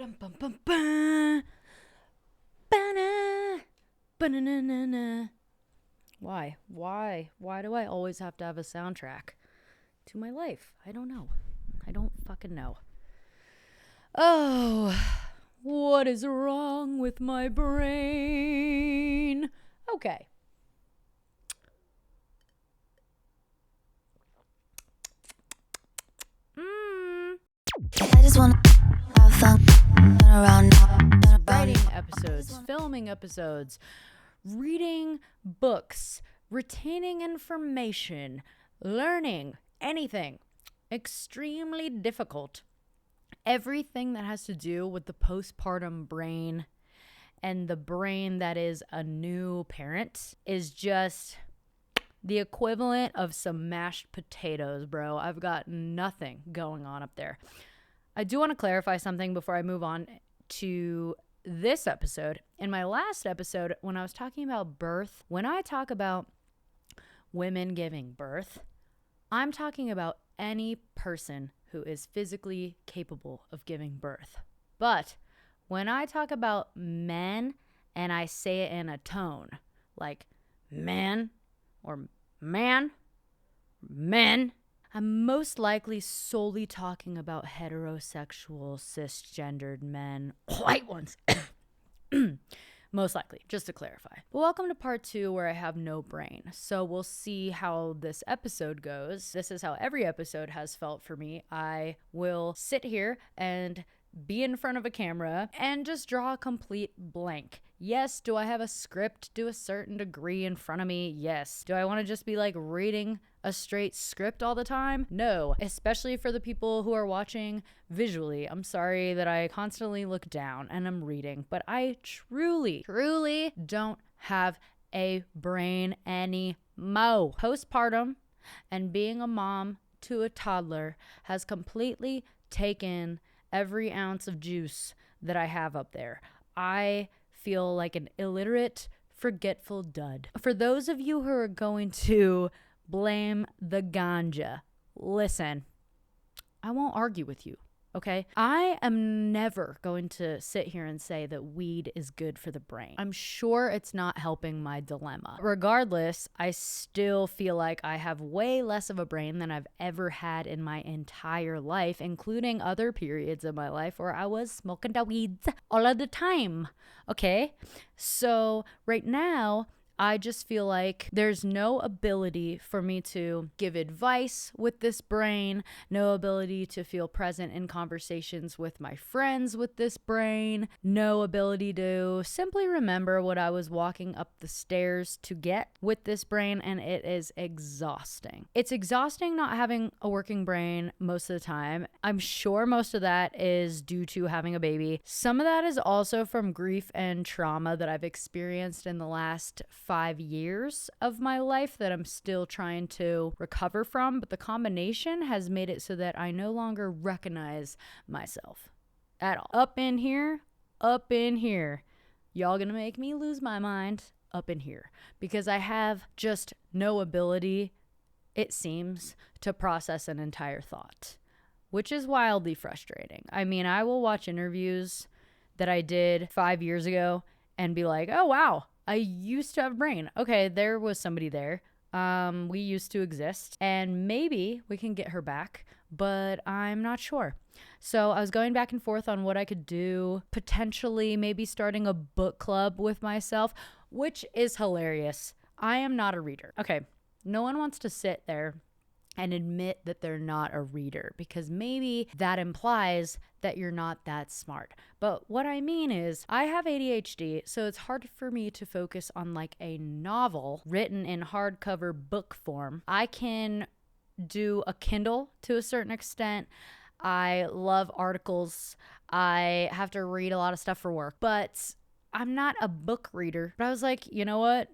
Ba-dum-bum-bum-bum. Ba-na. Ba-na-na-na-na. Why? Why do I always have to have a soundtrack to my life? I don't know. I don't fucking know. Oh, what is wrong with my brain? Okay. I just wanna have fun around Writing episodes, filming episodes, reading books, retaining information, learning anything. Extremely difficult. Everything that has to do with the postpartum brain and the brain that is a new parent is just the equivalent of some mashed potatoes, bro. I've got nothing going on up there. I do want to clarify something before I move on to this episode. In my last episode, when I was talking about birth, when I talk about women giving birth, I'm talking about any person who is physically capable of giving birth. But when I talk about men and I say it in a tone like man or man, men, I'm most likely solely talking about heterosexual, cisgendered men, white ones. Most likely, just to clarify. But welcome to part 2 where I have no brain. So we'll see how this episode goes. This is how every episode has felt for me. I will sit here and be in front of a camera and just draw a complete blank. Yes, do I have a script to a certain degree in front of me? Yes. Do I want to just be like reading a straight script all the time? No, especially for the people who are watching visually. I'm sorry that I constantly look down and I'm reading, but I truly don't have a brain anymore. Postpartum and being a mom to a toddler has completely taken every ounce of juice that I have up there. I feel like an illiterate, forgetful dud. For those of you who are going to blame the ganja, listen, I won't argue with you, okay? I am never going to sit here and say that weed is good for the brain. I'm sure it's not helping my dilemma. Regardless, I still feel like I have way less of a brain than I've ever had in my entire life, including other periods of my life where I was smoking the weeds all of the time, okay? So right now, I just feel like there's no ability for me to give advice with this brain, no ability to feel present in conversations with my friends with this brain, no ability to simply remember what I was walking up the stairs to get with this brain, and it is exhausting. It's exhausting not having a working brain most of the time. I'm sure most of that is due to having a baby. Some of that is also from grief and trauma that I've experienced in the last 5 years of my life that I'm still trying to recover from, but the combination has made it so that I no longer recognize myself at all. Up in here, y'all gonna make me lose my mind up in here because I have just no ability, it seems, to process an entire thought, which is wildly frustrating. I mean, I will watch interviews that I did 5 years ago and be like, oh wow, I used to have a brain. Okay, there was somebody there. We used to exist, and maybe we can get her back, but I'm not sure. So I was going back and forth on what I could do, potentially maybe starting a book club with myself, which is hilarious. I am not a reader. Okay, no one wants to sit there and admit that they're not a reader because maybe that implies that you're not that smart. But what I mean is I have ADHD, so it's hard for me to focus on like a novel written in hardcover book form. I can do a Kindle to a certain extent. I love articles. I have to read a lot of stuff for work, but I'm not a book reader. But I was like, you know what?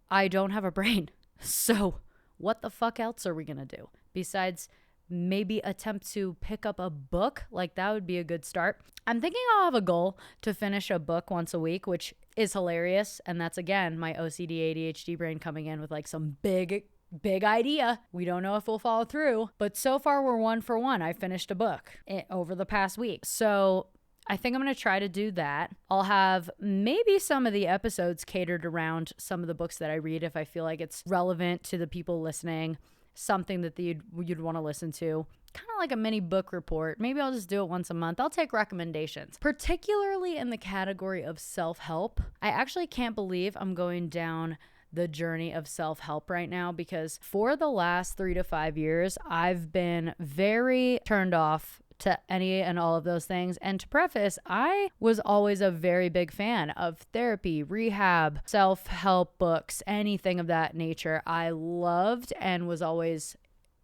I don't have a brain. So what the fuck else are we gonna do besides maybe attempt to pick up a book? Like, that would be a good start. I'm thinking I'll have a goal to finish a book once a week, which is hilarious. And that's, again, my OCD ADHD brain coming in with like some big idea. We don't know if we'll follow through, but so far we're 1 for 1. I finished a book over the past week. So I think I'm going to try to do that. I'll have maybe some of the episodes catered around some of the books that I read if I feel like it's relevant to the people listening, something that you'd want to listen to. Kind of like a mini book report. Maybe I'll just do it once a month. I'll take recommendations, particularly in the category of self-help. I actually can't believe I'm going down the journey of self-help right now, because for the last 3 to 5 years, I've been very turned off to any and all of those things. And to preface, I was always a very big fan of therapy, rehab, self-help books, anything of that nature. I loved and was always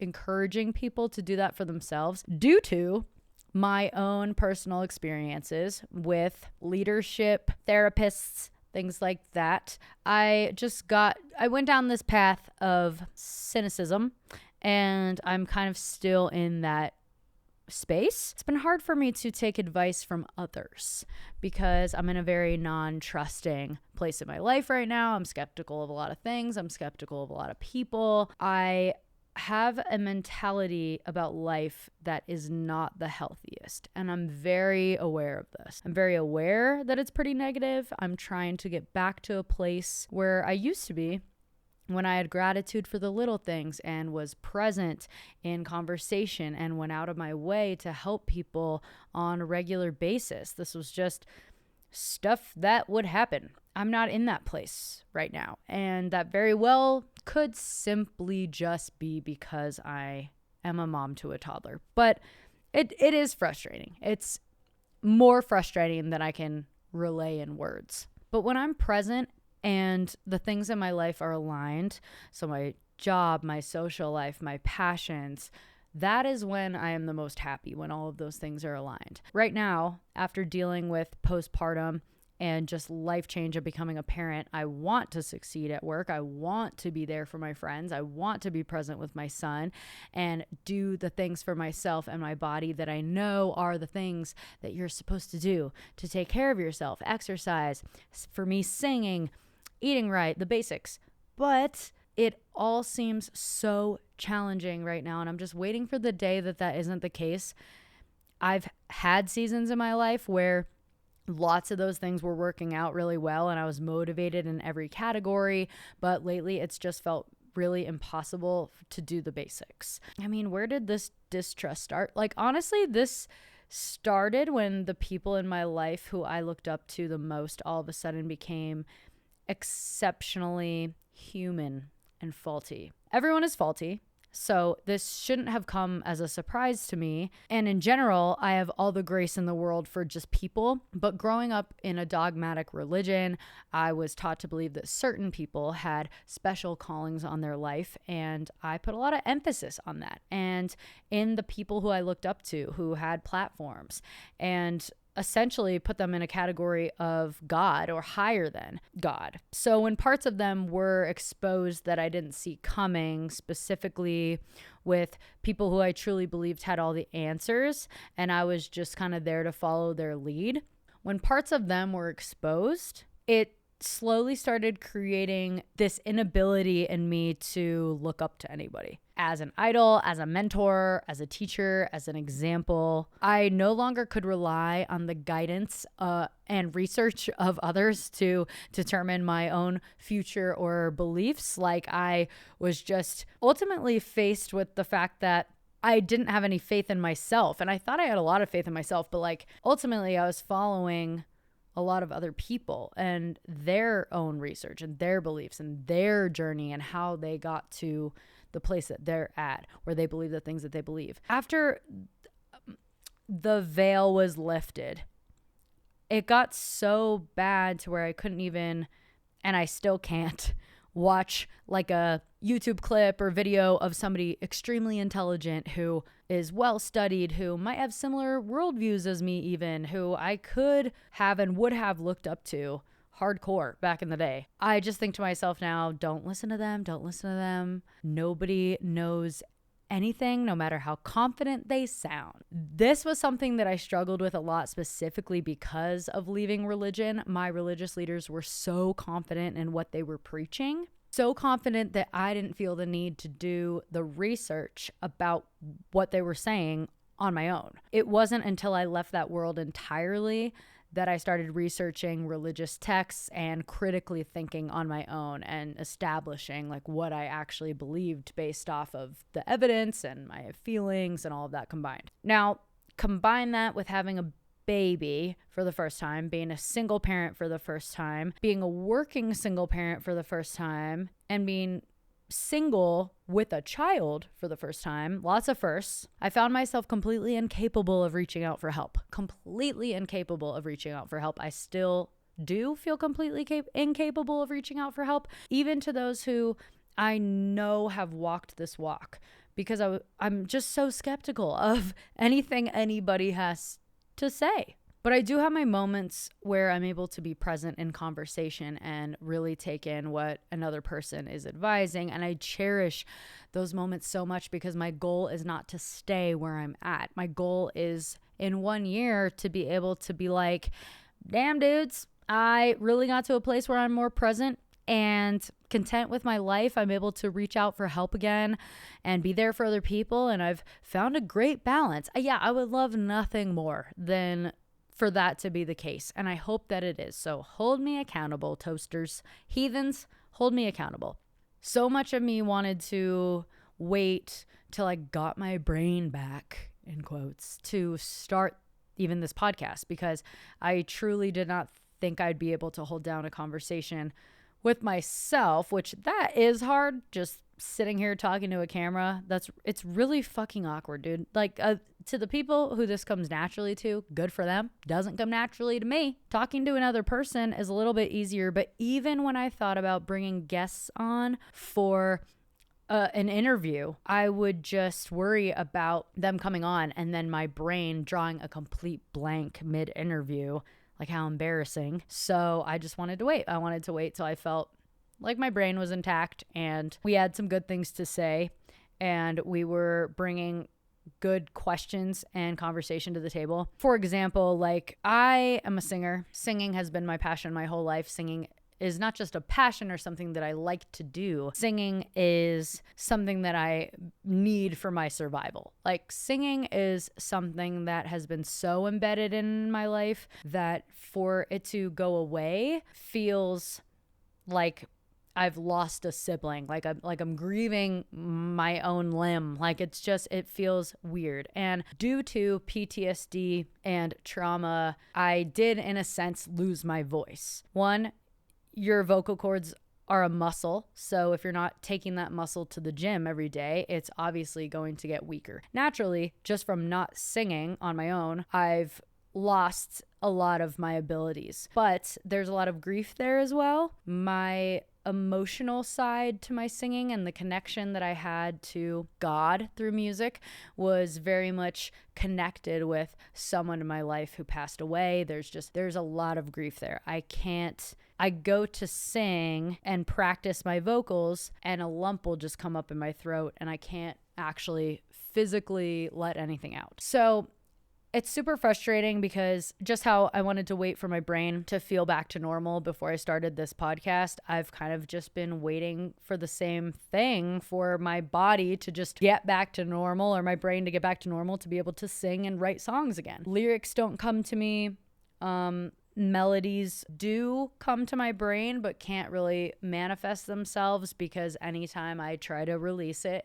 encouraging people to do that for themselves due to my own personal experiences with leadership, therapists, things like that. I went down this path of cynicism, and I'm kind of still in that space. It's been hard for me to take advice from others because I'm in a very non-trusting place in my life right now. I'm skeptical of a lot of things. I'm skeptical of a lot of people. I have a mentality about life that is not the healthiest, and I'm very aware of this. I'm very aware that it's pretty negative. I'm trying to get back to a place where I used to be, when I had gratitude for the little things and was present in conversation and went out of my way to help people on a regular basis. This was just stuff that would happen. I'm not in that place right now. And that very well could simply just be because I am a mom to a toddler. But it is frustrating. It's more frustrating than I can relay in words. But when I'm present and the things in my life are aligned, so my job, my social life, my passions, that is when I am the most happy, when all of those things are aligned. Right now, after dealing with postpartum and just life change of becoming a parent, I want to succeed at work. I want to be there for my friends. I want to be present with my son and do the things for myself and my body that I know are the things that you're supposed to do to take care of yourself, exercise, for me, singing, eating right, the basics. But it all seems so challenging right now, and I'm just waiting for the day that isn't the case. I've had seasons in my life where lots of those things were working out really well and I was motivated in every category, but lately it's just felt really impossible to do the basics. I mean, where did this distrust start? Like, honestly, this started when the people in my life who I looked up to the most all of a sudden became exceptionally human and faulty. Everyone is faulty. So this shouldn't have come as a surprise to me. And in general, I have all the grace in the world for just people. But growing up in a dogmatic religion, I was taught to believe that certain people had special callings on their life. And I put a lot of emphasis on that. And in the people who I looked up to, who had platforms, and essentially put them in a category of God or higher than God. So when parts of them were exposed that I didn't see coming, specifically with people who I truly believed had all the answers, and I was just kind of there to follow their lead, when parts of them were exposed, it slowly started creating this inability in me to look up to anybody as an idol, as a mentor, as a teacher, as an example. I no longer could rely on the guidance and research of others to determine my own future or beliefs. Like, I was just ultimately faced with the fact that I didn't have any faith in myself. And I thought I had a lot of faith in myself, but like ultimately I was following a lot of other people and their own research and their beliefs and their journey and how they got to the place that they're at, where they believe the things that they believe. After the veil was lifted, it got so bad to where I couldn't even, and I still can't, watch like a YouTube clip or video of somebody extremely intelligent who is well studied, who might have similar worldviews as me even, who I could have and would have looked up to hardcore back in the day. I just think to myself now, don't listen to them. Don't listen to them. Nobody knows anything, no matter how confident they sound. This was something that I struggled with a lot, specifically because of leaving religion. My religious leaders were so confident in what they were preaching, so confident that I didn't feel the need to do the research about what they were saying on my own. It wasn't until I left that world entirely that I started researching religious texts and critically thinking on my own and establishing like what I actually believed based off of the evidence and my feelings and all of that combined. Now, combine that with having a baby for the first time, being a single parent for the first time, being a working single parent for the first time, and being single with a child for the first time, lots of firsts. I found myself completely incapable of reaching out for help. I still do feel completely incapable of reaching out for help, even to those who I know have walked this walk, because I'm just so skeptical of anything anybody has to say. But I do have my moments where I'm able to be present in conversation and really take in what another person is advising. And I cherish those moments so much because my goal is not to stay where I'm at. My goal is in 1 year to be able to be like, damn dudes, I really got to a place where I'm more present and content with my life. I'm able to reach out for help again and be there for other people. And I've found a great balance. Yeah, I would love nothing more than for that to be the case. And I hope that it is. So hold me accountable, toasters, heathens, hold me accountable. So much of me wanted to wait till I got my brain back, in quotes, to start even this podcast, because I truly did not think I'd be able to hold down a conversation with myself, which that is hard. Just sitting here talking to a camera, it's really fucking awkward, dude. Like, to the people who this comes naturally to, good for them. Doesn't come naturally to me. Talking to another person is a little bit easier, but even when I thought about bringing guests on for an interview, I would just worry about them coming on and then my brain drawing a complete blank mid-interview. Like, how embarrassing. So I just wanted to wait. I wanted to wait till I felt like my brain was intact and we had some good things to say and we were bringing good questions and conversation to the table. For example, like, I am a singer. Singing has been my passion my whole life. Singing is not just a passion or something that I like to do. Singing is something that I need for my survival. Like, singing is something that has been so embedded in my life that for it to go away feels like I've lost a sibling, like I'm grieving my own limb. Like, it feels weird. And due to PTSD and trauma, I did in a sense lose my voice. One, your vocal cords are a muscle. So if you're not taking that muscle to the gym every day, it's obviously going to get weaker. Naturally, just from not singing on my own, I've lost a lot of my abilities. But there's a lot of grief there as well. My emotional side to my singing and the connection that I had to God through music was very much connected with someone in my life who passed away. There's a lot of grief there. I go to sing and practice my vocals and a lump will just come up in my throat and I can't actually physically let anything out. So it's super frustrating because just how I wanted to wait for my brain to feel back to normal before I started this podcast, I've kind of just been waiting for the same thing for my body to just get back to normal, or my brain to get back to normal, to be able to sing and write songs again. Lyrics don't come to me. Melodies do come to my brain, but can't really manifest themselves because anytime I try to release it,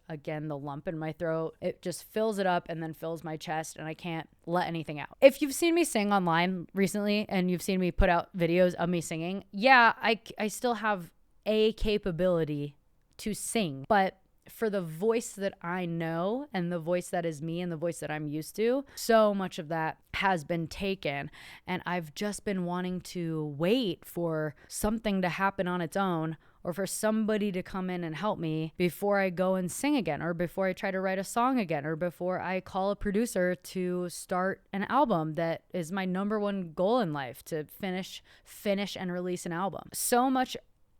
again, the lump in my throat, it just fills it up and then fills my chest and I can't let anything out. If you've seen me sing online recently and you've seen me put out videos of me singing, yeah, I still have a capability to sing, but for the voice that I know and the voice that is me and the voice that I'm used to, so much of that has been taken. And I've just been wanting to wait for something to happen on its own, or for somebody to come in and help me before I go and sing again, or before I try to write a song again, or before I call a producer to start an album that is my number one goal in life, to finish and release an album. So much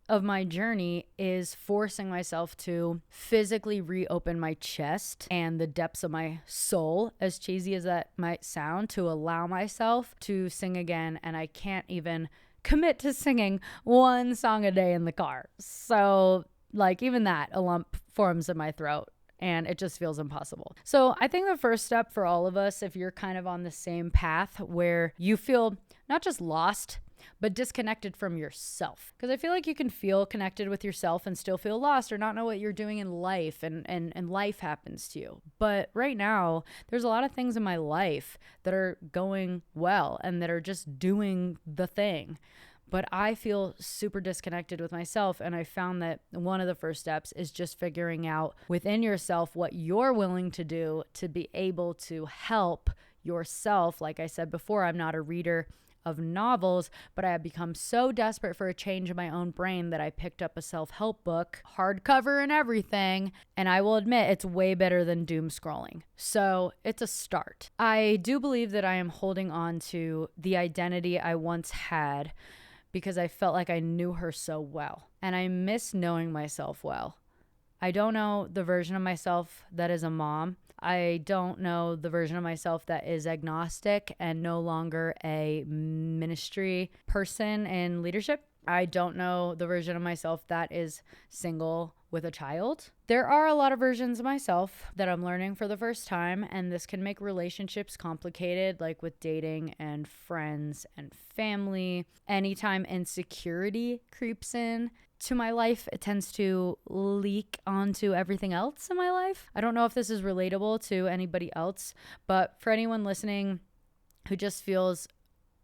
of my journey is forcing myself to physically reopen my chest and the depths of my soul, as cheesy as that might sound, to allow myself to sing again. And I can't even commit to singing one song a day in the car. So, like, even that, a lump forms in my throat. and it just feels impossible. So I think the first step for all of us, if you're kind of on the same path where you feel not just lost, but disconnected from yourself. Because I feel like you can feel connected with yourself and still feel lost or not know what you're doing in life, and life happens to you. But right now, there's a lot of things in my life that are going well and that are just doing the thing. But I feel super disconnected with myself. And I found that one of the first steps is just figuring out within yourself what you're willing to do to be able to help yourself. Like I said before, I'm not a reader of novels, but I have become so desperate for a change in my own brain that I picked up a self-help book, hardcover and everything, and I will admit it's way better than doom scrolling. So it's a start. I do believe that I am holding on to the identity I once had because I felt like I knew her so well, and I miss knowing myself well. I don't know the version of myself that is a mom. I don't know the version of myself that is agnostic and no longer a ministry person in leadership. I don't know the version of myself that is single with a child. There are a lot of versions of myself that I'm learning for the first time, and this can make relationships complicated, like with dating and friends and family. Anytime insecurity creeps in to my life, it tends to leak onto everything else in my life. I don't know if this is relatable to anybody else, but for anyone listening who just feels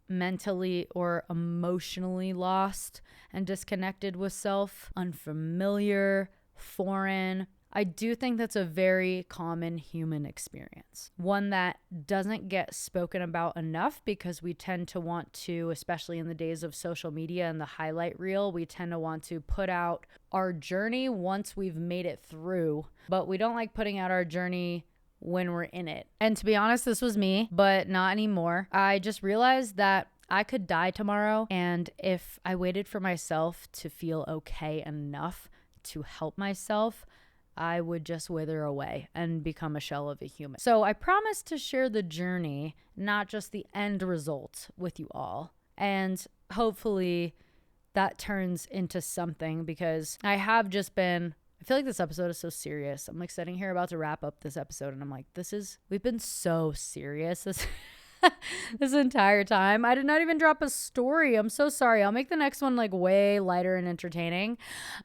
mentally or emotionally lost and disconnected with self, unfamiliar, foreign, I do think that's a very common human experience. One that doesn't get spoken about enough because we tend to want to, especially in the days of social media and the highlight reel, we tend to want to put out our journey once we've made it through, but we don't like putting out our journey when we're in it. And to be honest, this was me, but not anymore. I just realized that I could die tomorrow, and if I waited for myself to feel okay enough to help myself, I would just wither away and become a shell of a human. So I promise to share the journey, not just the end result, with you all. And hopefully that turns into something, because I feel like this episode is so serious. I'm like sitting here about to wrap up this episode and I'm like, we've been so serious this entire time. I did not even drop a story. I'm so sorry. I'll make the next one like way lighter and entertaining.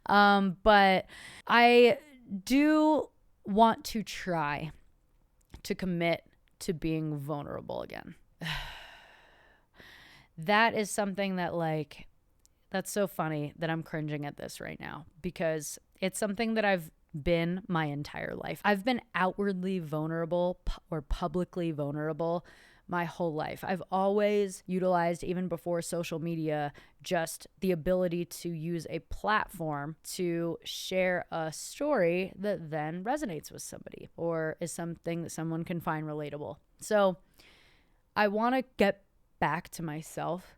But I do want to try to commit to being vulnerable again. That is something that that's so funny that I'm cringing at this right now, because it's something that I've been my entire life. I've been outwardly vulnerable or publicly vulnerable my whole life. I've always utilized, even before social media, just the ability to use a platform to share a story that then resonates with somebody or is something that someone can find relatable. So I want to get back to myself.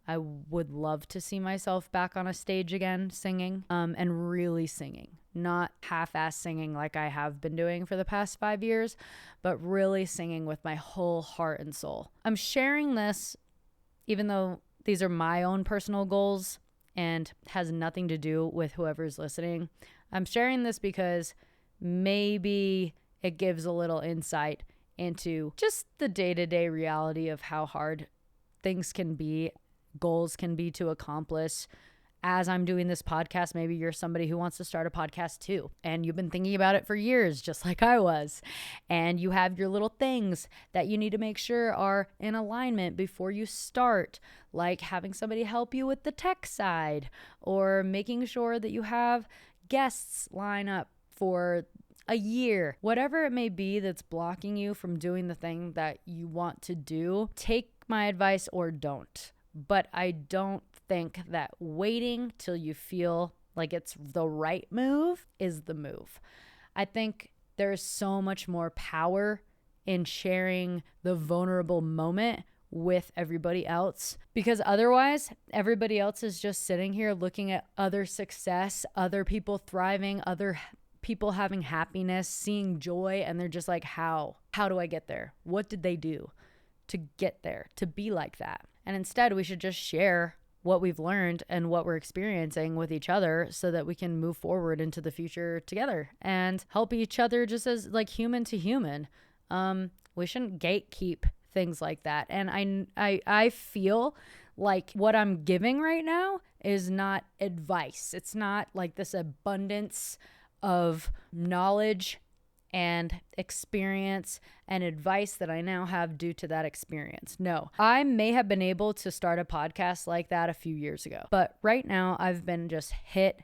I would love to see myself back on a stage again singing, and really singing, not half-ass singing like I have been doing for the past 5 years, but really singing with my whole heart and soul. I'm sharing this, even though these are my own personal goals and has nothing to do with whoever's listening. I'm sharing this because maybe it gives a little insight into just the day-to-day reality of how hard things can be, goals can be to accomplish. As I'm doing this podcast, maybe you're somebody who wants to start a podcast too, and you've been thinking about it for years, just like I was, and you have your little things that you need to make sure are in alignment before you start, like having somebody help you with the tech side, or making sure that you have guests line up for a year. Whatever it may be that's blocking you from doing the thing that you want to do, take my advice or don't. But I don't think that waiting till you feel like it's the right move is the move. I think there's so much more power in sharing the vulnerable moment with everybody else, because otherwise everybody else is just sitting here looking at other success, other people thriving, other people having happiness, seeing joy, and they're just like, how do I get there? What did they do to get there, to be like that? And instead, we should just share what we've learned and what we're experiencing with each other so that we can move forward into the future together and help each other just as like human to human. We shouldn't gatekeep things like that. And I feel like what I'm giving right now is not advice. It's not like this abundance of knowledge and experience and advice that I now have due to that experience. No, I may have been able to start a podcast like that a few years ago, but right now I've been just hit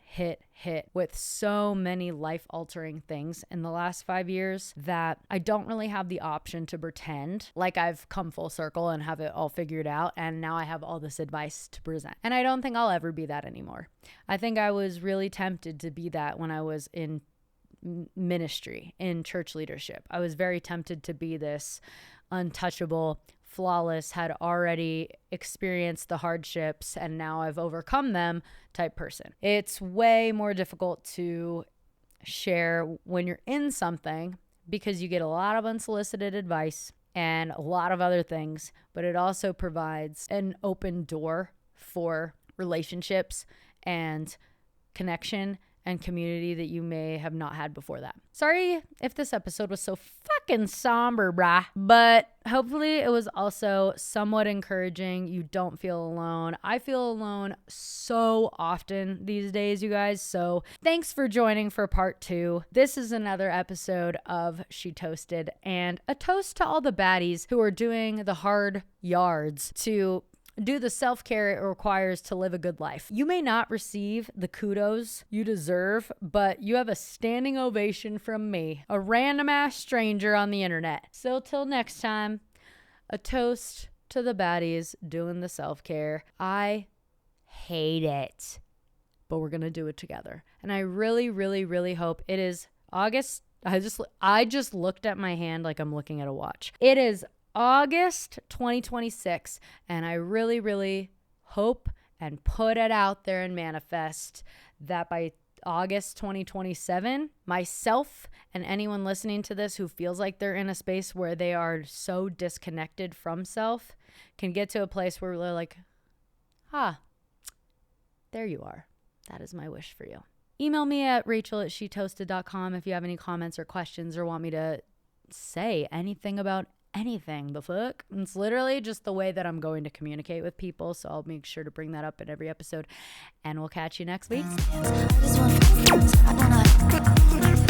with so many life-altering things in the last 5 years that I don't really have the option to pretend like I've come full circle and have it all figured out and now I have all this advice to present. And I don't think I'll ever be that anymore. I think I was really tempted to be that when I was in ministry, in church leadership. I was very tempted to be this untouchable, flawless, had already experienced the hardships and now I've overcome them type person. It's way more difficult to share when you're in something because you get a lot of unsolicited advice and a lot of other things, but it also provides an open door for relationships and connection and community that you may have not had before that. Sorry if this episode was so fucking somber, brah, but hopefully it was also somewhat encouraging. You don't feel alone. I feel alone so often these days, you guys. So thanks for joining for part 2. This is another episode of She Toasted, and a toast to all the baddies who are doing the hard yards to do the self-care it requires to live a good life. You may not receive the kudos you deserve, but you have a standing ovation from me, a random ass stranger on the internet. So till next time, a toast to the baddies doing the self-care. I hate it, but we're gonna do it together. And I really, really, really hope it is August. I just looked at my hand like I'm looking at a watch. It is August 2026, and I really, really hope and put it out there and manifest that by August 2027, myself and anyone listening to this who feels like they're in a space where they are so disconnected from self can get to a place where they're like, there you are. That is my wish for you. Email me at rachel@shetoasted.com if you have any comments or questions or want me to say anything about anything. The fuck? It's literally just the way that I'm going to communicate with people, so I'll make sure to bring that up in every episode, and we'll catch you next week. I just want